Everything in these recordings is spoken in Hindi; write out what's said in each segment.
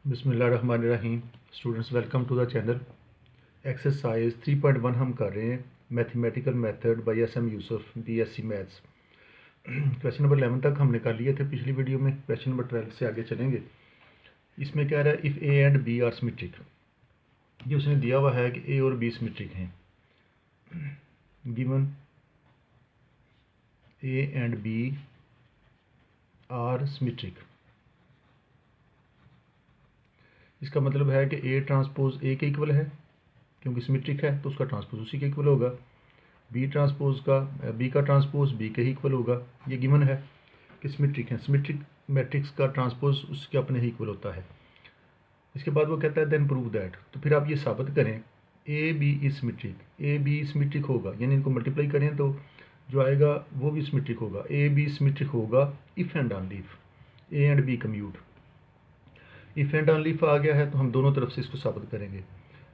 बिस्मिल्लाहिर्रहमानिर्रहीम। Students, welcome to the channel. Exercise 3.1 हम कर रहे हैं, mathematical method by S M Yusuf, BSc maths. Question number 11 तक हमने कर लिए थे पिछली वीडियो में। क्वेश्चन नंबर 12 से आगे चलेंगे। इसमें क्या रहा है, if A and B are symmetric. ये उसने दिया हुआ है कि ए और बी सिमेट्रिक हैं। Given A and B are symmetric. इसका मतलब है कि ए ट्रांसपोज ए के इक्वल है, क्योंकि सिमेट्रिक है तो उसका ट्रांसपोज उसी के इक्वल होगा। बी ट्रांसपोज का बी का ट्रांसपोज बी के ही इक्वल होगा। ये गिवन है कि सिमेट्रिक है। सिमेट्रिक मैट्रिक्स का ट्रांसपोज उसके अपने ही इक्वल होता है। इसके बाद वो कहता है देन प्रूव दैट। तो फिर आप ये साबित करें A B is symmetric. A B symmetric होगा, यानी इनको मल्टीप्लाई करें तो जो आएगा वो भी सिमेट्रिक होगा। ए बी सिमेट्रिक होगा if and only if A and B commute. If and only if आ गया है तो हम दोनों तरफ से इसको साबित करेंगे।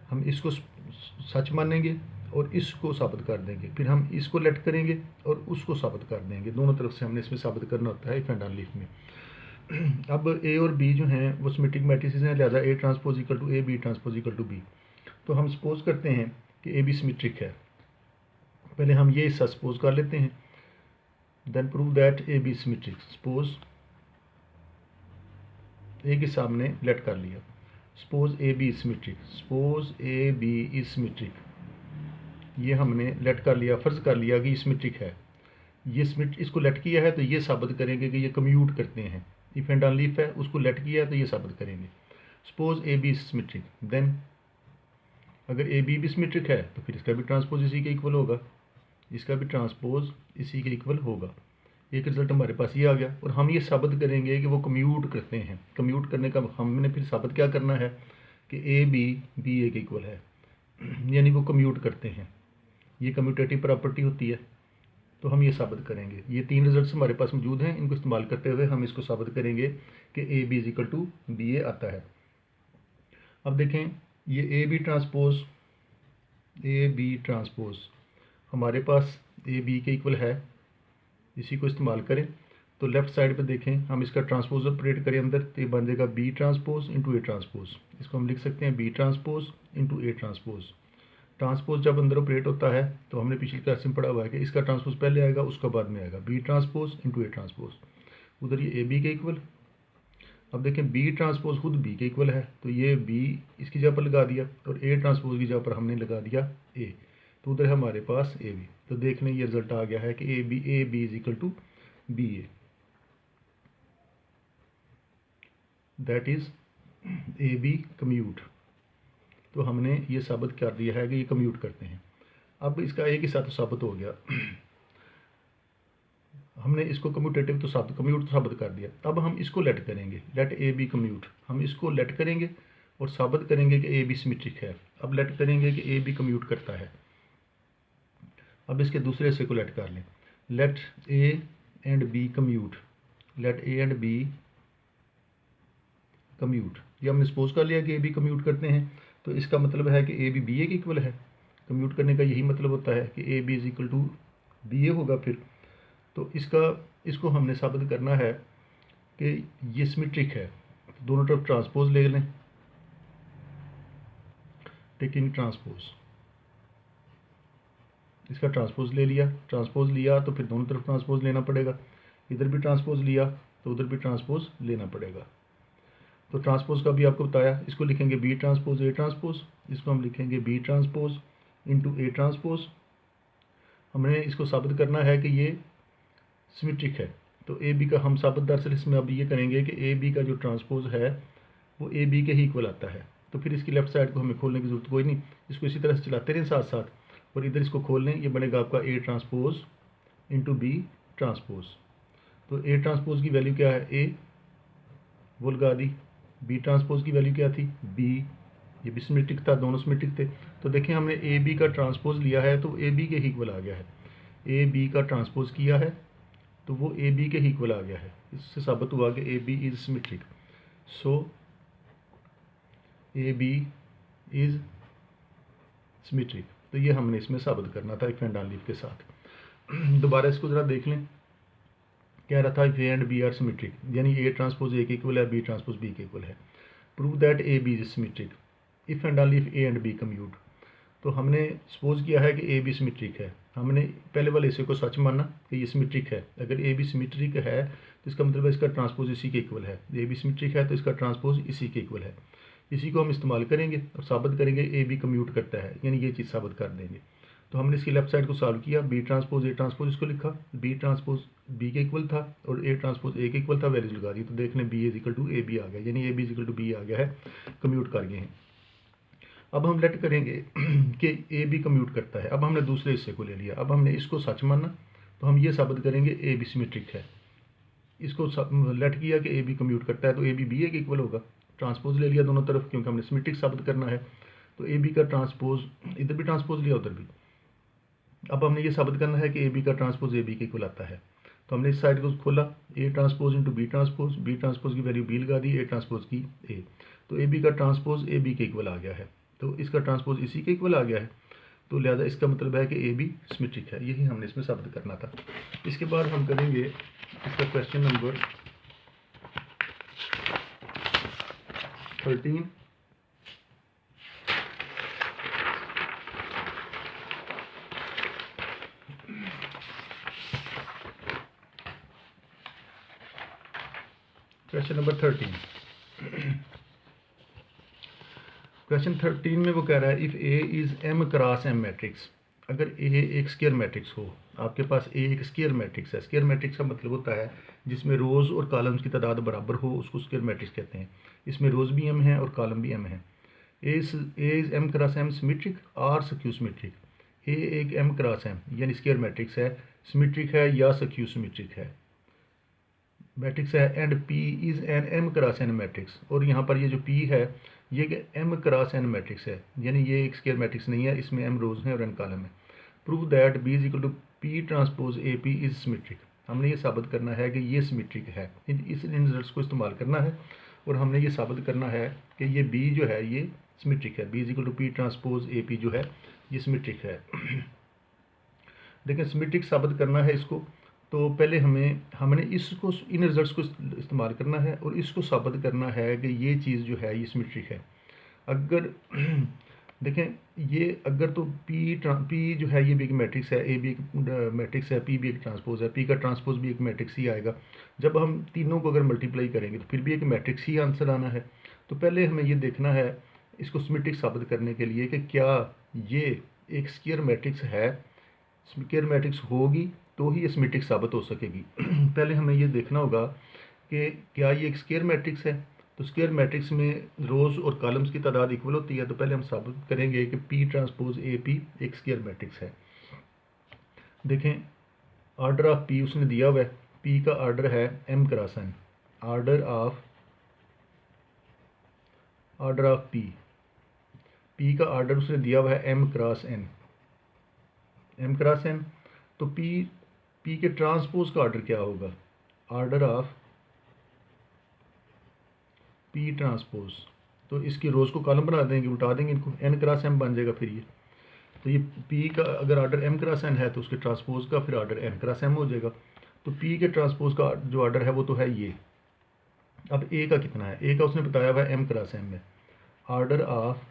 हम इसको सच मानेंगे और इसको साबित कर देंगे, फिर हम इसको लेट करेंगे और उसको साबित कर देंगे। दोनों तरफ से हमने इसमें साबित करना होता है इफ एंड ऑनली इफ में। अब ए और बी जो हैं वो सिमेट्रिक मैट्रिसेस हैं, लिहाजा A transpose equal to A, B transpose equal to B. तो हम सपोज करते हैं कि ए बी सिमेट्रिक है। पहले हम ये हिस्सा सपोज कर लेते हैं, then prove that A B symmetric. Suppose A के सामने लेट कर लिया, suppose A B symmetric. Suppose A B is symmetric, ये हमने लेट कर लिया, फ़र्ज़ कर लिया कि सिमेट्रिक है। ये इसको लेट किया है तो ये साबित करेंगे कि ये कम्यूट करते हैं। इफ़ एंड ऑनली इफ है, उसको लेट किया है तो ये साबित करेंगे। Suppose A B symmetric, then अगर ए बी भी सिमेट्रिक है तो फिर इसका भी ट्रांसपोज इसी के इक्वल होगा, इसका भी ट्रांसपोज इसी के इक्वल होगा। एक रिजल्ट हमारे पास ये आ गया। और हम ये साबित करेंगे कि वो कम्यूट करते हैं। कम्यूट करने का हमने फिर साबित क्या करना है कि ए बी ए के इक्वल है, यानी वो कम्यूट करते हैं। ये कम्यूटेटिव प्रॉपर्टी होती है, तो हम ये साबित करेंगे। ये तीन रिजल्ट्स हमारे पास मौजूद हैं, इनको इस्तेमाल करते हुए हम इसको साबित करेंगे कि A B is equal to B A आता है। अब देखें, ये ए बी ट्रांसपोज हमारे पास ए बी के इक्वल है। इसी को इस्तेमाल करें तो लेफ्ट साइड पे देखें, हम इसका ट्रांसपोज ऑपरेट करें अंदर तो ये बन जाएगा B transpose into A transpose. इसको हम लिख सकते हैं B transpose into A transpose. Transpose जब अंदर ऑपरेट होता है तो हमने पिछली क्लास में पढ़ा हुआ है कि इसका ट्रांसपोज पहले आएगा, उसका बाद में आएगा। B transpose into A transpose, उधर ये ए बी के इक्वल। अब देखें बी ट्रांसपोज खुद बी के इक्वल है, तो ये बी इसकी जगह पर लगा दिया और ए ट्रांसपोज की जगह पर हमने लगा दिया ए, तो उधर है हमारे पास ए बी। तो देख लें ये रिजल्ट आ गया है कि A B is equal to B A, that is A B commute. तो हमने ये साबित कर दिया है कि ये कम्यूट करते हैं। अब इसका एक ही साथ तो साबित हो गया। हमने इसको कम्यूटेटिव तो कम्यूट तो साबित कर दिया। अब हम इसको लेट करेंगे, लेट ए बी कम्यूट। हम इसको लेट करेंगे और साबित करेंगे कि ए बी सिमेट्रिक है। अब लेट करेंगे कि ए बी कम्यूट करता है। अब इसके दूसरे हिस्से को लेट कर लें, let A and B commute. Let A and B commute, ये हमने सपोज कर लिया कि ए बी कम्यूट करते हैं, तो इसका मतलब है कि ए बी ए के इक्वल है। कम्यूट करने का यही मतलब होता है कि A B is equal to B A होगा। फिर तो इसको हमने साबित करना है कि ये सिमेट्रिक है। तो दोनों तरफ ट्रांसपोज ले लें, टेकिंग ट्रांसपोज। इसका ट्रांसपोज ले लिया, ट्रांसपोज लिया तो फिर दोनों तरफ ट्रांसपोज लेना पड़ेगा। इधर भी ट्रांसपोज लिया तो उधर भी ट्रांसपोज लेना पड़ेगा। तो ट्रांसपोज का भी आपको बताया, इसको लिखेंगे बी ट्रांसपोज ए ट्रांसपोज, इसको हम लिखेंगे B transpose into A transpose. हमने इसको साबित करना है कि ये सिमेट्रिक है। तो ए बी का हम साबित दरअसल इसमें अब ये करेंगे कि ए बी का जो ट्रांसपोज है वो ए बी के ही इक्वल आता है। तो फिर इसकी लेफ्ट साइड को हमें खोलने की जरूरत कोई नहीं, इसको इसी तरह से चलाते रहें साथ साथ। और इधर इसको खोल लें, ये बनेगा आपका A transpose into B transpose. तो ए ट्रांसपोज की वैल्यू क्या है, ए, वो लगा दी। बी ट्रांसपोज की वैल्यू क्या थी, बी। ये भी सिमेट्रिक था, दोनों सिमेट्रिक थे। तो देखिए हमने ए बी का ट्रांसपोज लिया है तो ए बी के ही इक्वल आ गया है। ए बी का ट्रांसपोज किया है तो वो ए बी के ही इक्वल आ गया है। इससे साबित हुआ कि A B is symmetric. So A B is symmetric. तो ये हमने इसमें साबित करना था इफ एंड ऑनली इफ के साथ। दोबारा इसको ज़रा देख लें, कह रहा था if A and B are symmetric, यानी ए ट्रांसपोज ए के इक्वल है, बी ट्रांसपोज बी के इक्वल है। Prove that A B is symmetric if and only if A and B commute. तो हमने सपोज किया है कि ए बी सिमेट्रिक है, हमने पहले वाले हिस्से को सच माना कि ये सिमेट्रिक है। अगर ए बी सिमेट्रिक है तो इसका मतलब है इसका ट्रांसपोज इसी के इक्वल है। ए बी सिमेट्रिक है तो इसका ट्रांसपोज इसी के इक्वल है। इसी को हम इस्तेमाल करेंगे और साबित करेंगे ए बी कम्यूट करता है, यानी ये चीज़ साबित कर देंगे। तो हमने इसकी लेफ्ट साइड को सॉल्व किया, बी ट्रांसपोज ए ट्रांसपोज इसको लिखा, बी ट्रांसपोज बी के इक्वल था और ए ट्रांसपोज ए के इक्वल था, वैल्यूज लगा दी। तो देख लें B is equal to A B आ गया, यानी A B is equal to B आ गया है, कम्यूट कर गए हैं। अब हम लेट करेंगे कि ए बी कम्यूट करता है। अब हमने दूसरे हिस्से को ले लिया, अब हमने इसको सच माना तो हम ये साबित करेंगे ए बी सिमेट्रिक है। इसको लेट किया कि ए बी कम्यूट करता है तो ए बी ए के इक्वल होगा, ट्रांसपोज ले लिया दोनों तरफ क्योंकि हमने सिमेट्रिक साबित करना है। तो ए बी का ट्रांसपोज, इधर भी ट्रांसपोज लिया उधर भी। अब हमने ये साबित करना है कि ए बी का ट्रांसपोज ए बी के इक्वल आता है। तो हमने इस साइड को खोला, A transpose into B transpose की वैल्यू बी लगा दी, ए ट्रांसपोज की ए। तो ए बी का ट्रांसपोज ए बी के इक्वल आ गया है, तो इसका ट्रांसपोज इसी के इक्वल आ गया है। तो लिहाजा इसका मतलब है कि ए बी सिमेट्रिक है, यही हमने इसमें साबित करना था। इसके बाद हम करेंगे इसका question number 13। Question number 13। Question 13 में वो कह रहा है if A is M cross M matrix. अगर ए एक स्क्वायर मैट्रिक्स हो, आपके पास ए एक स्क्वायर मैट्रिक्स है। स्क्वायर मैट्रिक्स का मतलब होता है जिसमें रोज़ और कॉलम्स की तादाद बराबर हो, उसको स्क्वायर मैट्रिक्स कहते हैं। इसमें रोज़ भी एम है और कॉलम भी एम है। A is M cross M symmetric और स्क्यू सिमेट्रिक। ए एक एम क्रॉस एम यानी स्क्वायर मैट्रिक्स है, सिमेट्रिक है या स्क्यू सिमेट्रिक है मैट्रिक्स है। And P is an M cross N matrix, और यहाँ पर ये जो पी है ये एम क्रॉस एन मैट्रिक्स है, यानी ये एक स्क्वायर मैट्रिक्स नहीं है, इसमें एम रोज हैं और एन कॉलम है। Prove that B is equal to P transpose A P is symmetric. हमने ये साबित करना है कि ये सिमेट्रिक है, इन रिजल्ट्स को इस्तेमाल करना है और हमने ये साबित करना है कि ये बी जो है ये सिमेट्रिक है। B is equal to P transpose A P जो है ये सिमेट्रिक है। देखिए सिमेट्रिक साबित करना है इसको, तो पहले हमने इसको इन रिजल्ट्स को इस्तेमाल करना है और इसको साबित करना है कि ये चीज़ जो है ये सिमेट्रिक है। अगर देखें ये अगर तो पी जो है ये भी एक मैट्रिक्स है, ए भी एक मैट्रिक्स है, पी भी एक ट्रांसपोज है, पी का ट्रांसपोज भी एक मैट्रिक्स ही आएगा। जब हम तीनों को अगर मल्टीप्लाई करेंगे तो फिर भी एक मैट्रिक्स ही आंसर आना है। तो पहले हमें ये देखना है इसको सिमेट्रिक साबित करने के लिए कि क्या ये एक स्क्वायर मैट्रिक्स है। स्क्वायर मैट्रिक्स होगी तो ही ये सिमेट्रिक साबित हो सकेगी। पहले हमें ये देखना होगा कि क्या ये एक स्क्वायर मैट्रिक्स है। तो स्क्वायर मैट्रिक्स में रोज़ और कॉलम्स की तादाद इक्वल होती है, तो पहले हम साबित करेंगे कि पी ट्रांसपोज ए पी एक स्क्वायर मैट्रिक्स है। देखें ऑर्डर ऑफ पी उसने दिया हुआ है, पी का ऑर्डर है M cross N. Order of P का ऑर्डर उसने दिया हुआ है एम क्रॉस एन। तो पी के ट्रांसपोज का ऑर्डर क्या होगा, ऑर्डर ऑफ पी ट्रांसपोज। तो इसकी रोज़ को कॉलम बना देंगे, उल्टा देंगे इनको, एन क्रॉस एम बन जाएगा फिर ये। तो ये पी का अगर ऑर्डर एम क्रॉस एन है तो उसके ट्रांसपोज का फिर ऑर्डर एन क्रॉस एम हो जाएगा। तो पी के ट्रांसपोज का जो ऑर्डर है वो तो है ये। अब ए का कितना है, ए का उसने बताया हुआ है एम क्रॉस एम में। ऑर्डर ऑफ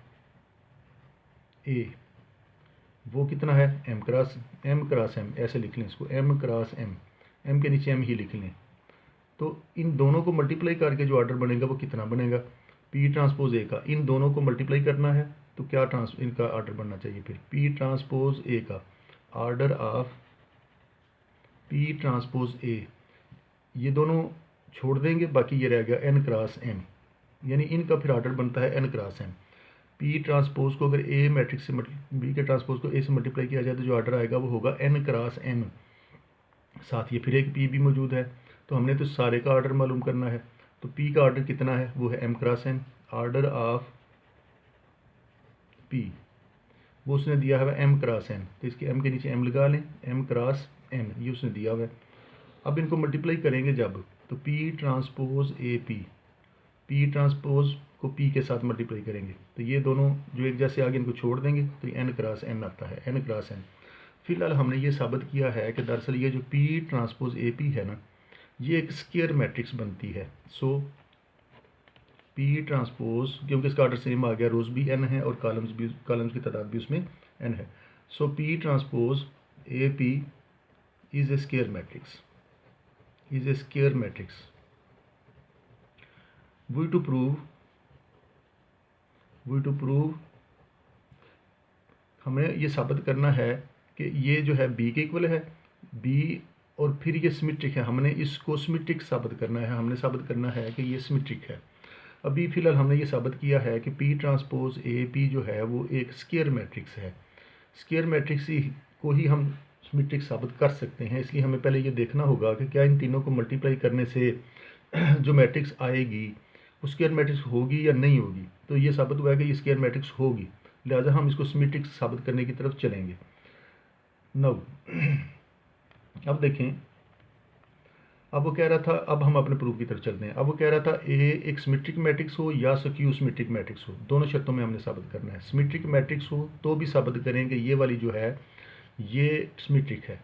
ए वो कितना है, एम क्रॉस एम, ऐसे लिख लें इसको, एम क्रॉस एम के नीचे एम ही लिख लें। तो इन दोनों को मल्टीप्लाई करके जो ऑर्डर बनेगा वो कितना बनेगा, पी ट्रांसपोज ए का। इन दोनों को मल्टीप्लाई करना है तो क्या इनका ऑर्डर बनना चाहिए फिर, पी ट्रांसपोज ए का ऑर्डर ऑफ पी ट्रांसपोज ए। ये दोनों छोड़ देंगे, बाकी ये रह गया एन क्रॉस एम, यानी इनका फिर ऑर्डर बनता है N cross M. P transpose को अगर ए मैट्रिक्स से बी के ट्रांसपोज को ए से मल्टीप्लाई किया जाए तो जो ऑर्डर आएगा वो होगा एन क्रॉस एम। साथ ये फिर एक पी भी मौजूद है, तो हमने तो सारे का ऑर्डर मालूम करना है। तो पी का ऑर्डर कितना है, वो है M cross N. Order of P वो उसने दिया है एम क्रॉस एन, तो इसके एम के नीचे एम लगा लें, एम क्रॉस एन ये उसने दिया हुआ है। अब इनको मल्टीप्लाई करेंगे जब, तो P transpose A P transpose को पी के साथ मल्टीप्लाई करेंगे तो ये दोनों जो एक जैसे आगे इनको छोड़ देंगे तो एन क्रॉस एन आता है, एन क्रॉस एन। फिलहाल हमने ये साबित किया है कि दरअसल ये जो पी ट्रांसपोज ए पी है ना, ये एक स्क्वायर मैट्रिक्स बनती है। सो पी ट्रांसपोज, क्योंकि इसका ऑर्डर सेम आ गया, रोज भी n है और कॉलम्स की तादाद भी उसमें n है। So P transpose A P is a square matrix, is a square matrix. We to prove हमें ये साबित करना है कि ये जो है बी के इक्वल है, बी और फिर ये सिमेट्रिक है। हमने इसको सिमेट्रिक साबित करना है, हमने साबित करना है कि ये सिमेट्रिक है। अभी फ़िलहाल हमने ये साबित किया है कि पी ट्रांसपोज ए पी जो है वो एक स्केयर मैट्रिक्स है। स्केयर मैट्रिक्स को ही हम सिमेट्रिक साबित कर सकते हैं, इसलिए हमें पहले ये देखना होगा कि क्या इन तीनों को मल्टीप्लाई करने से जो मैट्रिक्स आएगी वो स्केयर मैट्रिक्स होगी या नहीं होगी। तो ये साबित हुआ है कि ये स्केयर मैट्रिक्स होगी, लिहाजा हम इसको सिमेट्रिक साबित करने की तरफ चलेंगे। नव अब देखें, अब वो कह रहा था, अब हम अपने प्रूफ की तरफ चलते हैं। अब वो कह रहा था ए एक सिमेट्रिक मैट्रिक्स हो या स्क्यू सिमेट्रिक मैट्रिक्स हो, दोनों शर्तों में हमने साबित करना है। सिमेट्रिक मैट्रिक्स हो तो भी साबित करेंगे ये वाली जो है ये सिमेट्रिक है।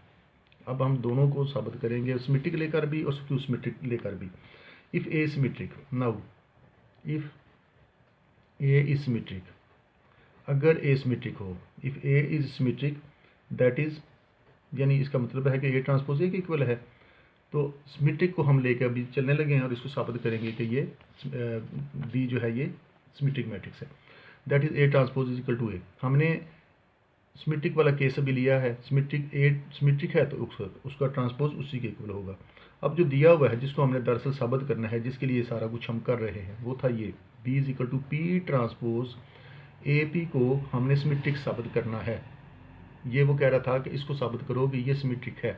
अब हम दोनों को साबित करेंगे, सिमेट्रिक लेकर भी और स्क्यू सिमेट्रिक लेकर भी। If A symmetric, now if A is symmetric, अगर ए सिमेट्रिक हो, if A is symmetric that is, यानी इसका मतलब है कि ए ट्रांसपोज ए के इक्वल है। तो सिमेट्रिक को हम लेकर अभी चलने लगे हैं और इसको साबित करेंगे कि ये बी जो है ये सिमेट्रिक मैट्रिक्स है। That is A transpose is equal to A. हमने सिमेट्रिक वाला केस अभी लिया है, सिमेट्रिक ए सिमेट्रिक है तो उसका ट्रांसपोज उसी के इक्वल होगा। अब जो दिया हुआ है जिसको हमने दरअसल साबित करना है, जिसके लिए सारा कुछ हम कर रहे हैं, वो था ये B is equal to P transpose A P को हमने सिमेट्रिक साबित करना है। ये वो कह रहा था कि इसको साबित करो कि ये सिमेट्रिक है।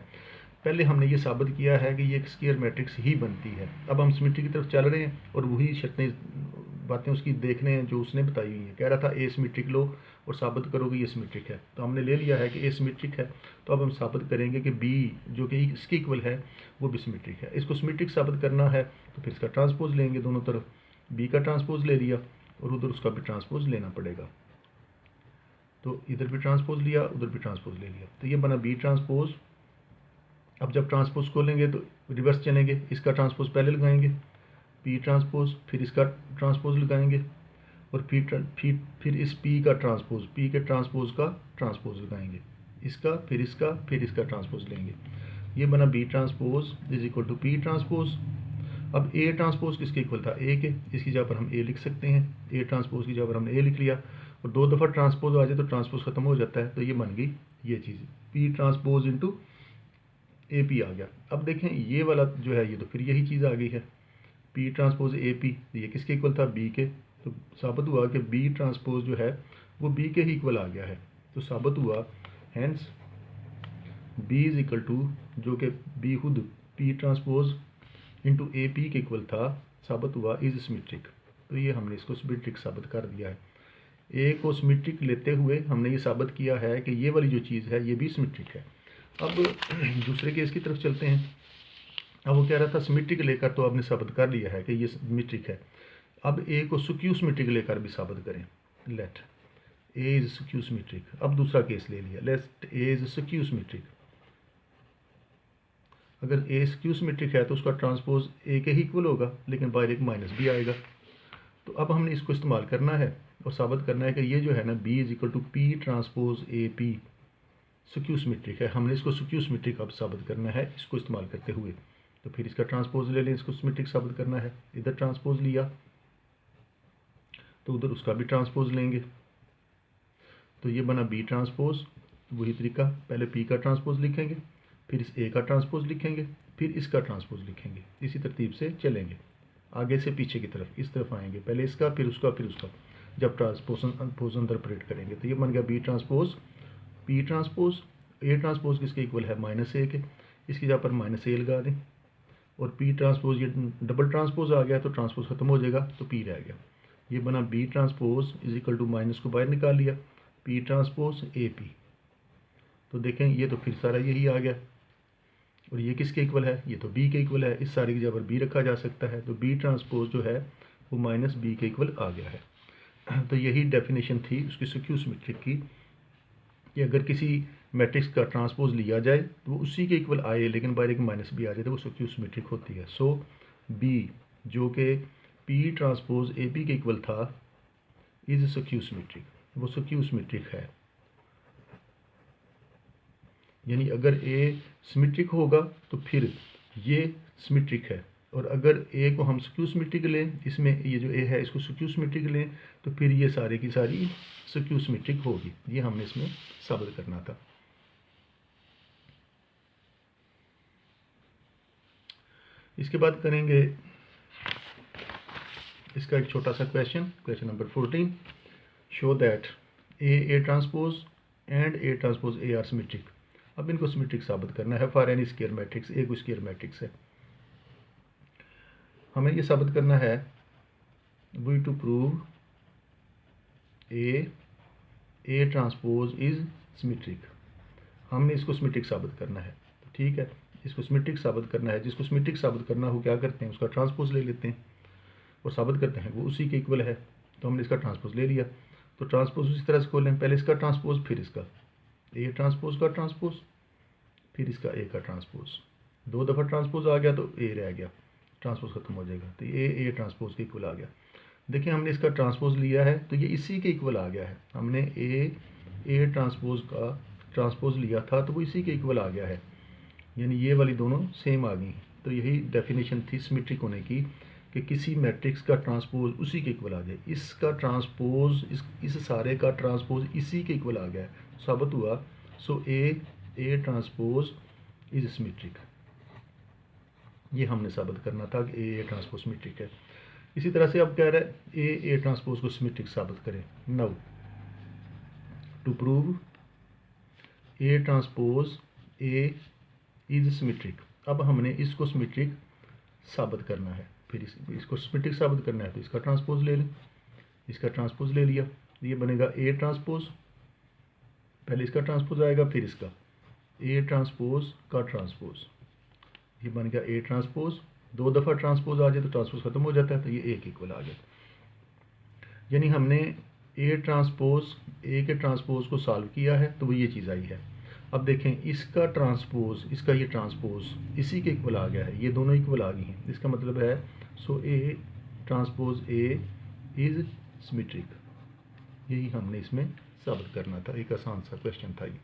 पहले हमने ये साबित किया है कि ये एक स्केयर मैट्रिक्स ही बनती है। अब हम सिमेट्रिक की तरफ चल रहे हैं और वही शर्तें बातें उसकी देखने हैं जो उसने बताई हुई हैं। कह रहा था ए सिमेट्रिक लो और साबित करो कि ये सिमेट्रिक है, तो हमने ले लिया है कि ए सिमेट्रिक है। तो अब हम साबित करेंगे कि बी जो कि इसके इक्वल है वो भी सिमेट्रिक है। इसको सिमेट्रिक साबित करना है तो फिर इसका ट्रांसपोज लेंगे, दोनों तरफ बी का ट्रांसपोज ले लिया और उधर उसका भी ट्रांसपोज लेना पड़ेगा। तो इधर भी ट्रांसपोज लिया, उधर भी ट्रांसपोज ले लिया, तो ये बना बी ट्रांसपोज। अब जब ट्रांसपोज खोलेंगे तो रिवर्स चलेंगे, इसका ट्रांसपोज पहले लगाएंगे पी ट्रांसपोज, फिर इसका ट्रांसपोज लगाएंगे और फिर इस पी का ट्रांसपोज, पी के ट्रांसपोज का ट्रांसपोज लगाएंगे, इसका फिर इसका ट्रांसपोज लेंगे। ये बना B transpose is equal to P transpose. अब ए ट्रांसपोज किसके इक्वल था, ए के, इसकी जगह पर हम ए लिख सकते हैं। ए ट्रांसपोज की जगह पर हमने ए लिख लिया और दो दफ़ा ट्रांसपोज आ जाए तो ट्रांसपोज खत्म हो जाता है, तो ये बन गई ये चीज़ P transpose into A P आ गया। अब देखें ये वाला जो है ये तो फिर यही चीज़ आ गई है, पी ट्रांसपोज ए पी, ये किसके इक्वल था, बी के। तो साबित हुआ कि बी ट्रांसपोज जो है वो बी के ही इक्वल आ गया है। तो साबित हुआ hence B is equal to, जो कि बी खुद P transpose into A P के इक्वल था, साबित हुआ इज सिमेट्रिक। तो ये हमने इसको सिमेट्रिक साबित कर दिया है। ए को सिमेट्रिक लेते हुए हमने ये साबित किया है कि ये वाली जो चीज़ है ये भी सिमेट्रिक है। अब दूसरे केस की तरफ चलते हैं। अब वो कह रहा था सिमेट्रिक लेकर तो आपने साबित कर लिया है कि ये सिमेट्रिक है। अब ए को स्क्यू सिमेट्रिक लेकर भी साबित करें। Let A is skew symmetric. अब दूसरा केस ले लिया, let A is skew symmetric. अगर ए स्क्यू सिमेट्रिक है तो उसका ट्रांसपोज ए के ही इक्वल होगा, लेकिन बाहर एक माइनस भी आएगा। तो अब हमने इसको इस्तेमाल करना है और साबित करना है कि ये जो है ना B is equal to P transpose A P skew symmetric है। हमने इसको स्क्यू सिमेट्रिक अब साबित करना है इसको इस्तेमाल करते हुए। तो फिर इसका ट्रांसपोज ले लें, इसको सिमेट्रिक साबित करना है। इधर ट्रांसपोज लिया तो उधर उसका भी ट्रांसपोज लेंगे, तो ये बना बी ट्रांसपोज। वही तरीका, पहले पी का ट्रांसपोज लिखेंगे, फिर इस ए का ट्रांसपोज लिखेंगे, फिर इसका ट्रांसपोज लिखेंगे। इसी तरतीब से चलेंगे आगे से पीछे की तरफ, इस तरफ आएंगे, पहले इसका फिर उसका फिर उसका, जब ट्रांसपोज इंटरप्रेट करेंगे। तो ये बन गया B transpose P transpose. A transpose किसके इक्वल है, माइनस ए के, इसकी जगह पर माइनस ए लगा दें और पी ट्रांसपोज, ये डबल ट्रांसपोज आ गया तो ट्रांसपोज खत्म हो जाएगा तो पी रह गया। ये बना B transpose is equal to, minus को बाहर निकाल लिया, पी ट्रांसपोज ए पी। तो देखें ये तो फिर सारा यही आ गया और ये किसके इक्वल है, ये तो बी के इक्वल है। इस सारे की जगह पर बी रखा जा सकता है, तो बी ट्रांसपोज जो है वो माइनस बी के इक्वल आ गया है। तो यही डेफिनेशन थी उसकी स्क्यू सिमेट्रिक की, कि अगर किसी मैट्रिक्स का ट्रांसपोज लिया जाए तो वो उसी के इक्वल आए, लेकिन बाहर एक माइनस भी आ जाए तो वो स्क्यू सिमेट्रिक होती है। सो बी जो कि पी ट्रांसपोज ए पी के इक्वल था इज स्क्यू सिमेट्रिक, वो स्क्यू सिमेट्रिक है। यानी अगर ए सिमेट्रिक होगा तो फिर ये सिमेट्रिक है, और अगर ए को हम स्क्यू सिमेट्रिक लें, इसमें ये जो ए है इसको स्क्यू सिमेट्रिक लें, तो फिर ये सारे की सारी स्क्यू सिमेट्रिक होगी। ये हमने इसमें साबित करना था। इसके बाद करेंगे इसका एक छोटा सा question number 14। Show that A transpose and A transpose A are symmetric. अब इनको सिमेट्रिक साबित करना है for any square matrix. A कोई स्क्वायर मैट्रिक्स है, हमें ये साबित करना है we to prove A transpose is symmetric. हमने इसको सिमेट्रिक साबित करना है, तो ठीक है, इसको सिमेट्रिक साबित करना है। जिसको सिमेट्रिक साबित करना हो क्या करते हैं, उसका ट्रांसपोज ले लेते हैं और साबित करते हैं वो उसी के इक्वल है। तो हमने इसका ट्रांसपोज ले लिया, तो ट्रांसपोज उसी तरह से खोलें, पहले इसका ट्रांसपोज फिर इसका ए ट्रांसपोज का ट्रांसपोज फिर इसका ए का ट्रांसपोज। 2 दफ़ा ट्रांसपोज आ गया तो ए रह गया, ट्रांसपोज खत्म हो जाएगा, तो ये ए ट्रांसपोज के इक्वल आ गया। देखिए हमने इसका ट्रांसपोज लिया है तो ये इसी के इक्वल आ गया है। हमने ए ट्रांसपोज का ट्रांसपोज लिया था तो वो इसी के इक्वल आ गया है, यानी ये वाली दोनों सेम आ गई। तो यही डेफिनेशन थी सिमेट्रिक होने की कि किसी मैट्रिक्स का ट्रांसपोज उसी के इक्वल आ जाए। इसका ट्रांसपोज इस सारे का ट्रांसपोज इसी के इक्वल आ गया है, साबित हुआ। सो ए ट्रांसपोज इज सिमेट्रिक। ये हमने साबित करना था कि ए ट्रांसपोज सिमेट्रिक है। इसी तरह से अब कह रहा है ए ट्रांसपोज को सिमेट्रिक साबित करें। Now to prove A transpose A is symmetric. अब हमने इसको सिमेट्रिक साबित करना है, फिर इसको सिमेट्रिक साबित करना है तो इसका ट्रांसपोज ले लें। इसका ट्रांसपोज ले लिया, ये बनेगा ए ट्रांसपोज, पहले इसका ट्रांसपोज आएगा फिर इसका ए ट्रांसपोज का ट्रांसपोज, ये बन गया ए ट्रांसपोज। 2 दफ़ा ट्रांसपोज आ जाए तो ट्रांसपोज खत्म हो जाता है, तो ये ए के इक्वल आ गया। यानी हमने ए के ट्रांसपोज को सॉल्व किया है तो वो ये चीज़ आई है। अब देखें इसका ट्रांसपोज, इसका ये ट्रांसपोज इसी के इक्वल आ गया है, ये दोनों इक्वल आ गई हैं। इसका मतलब है so A transpose A is symmetric. यही हमने इसमें साबित करना था। एक आसान सा क्वेश्चन था ये।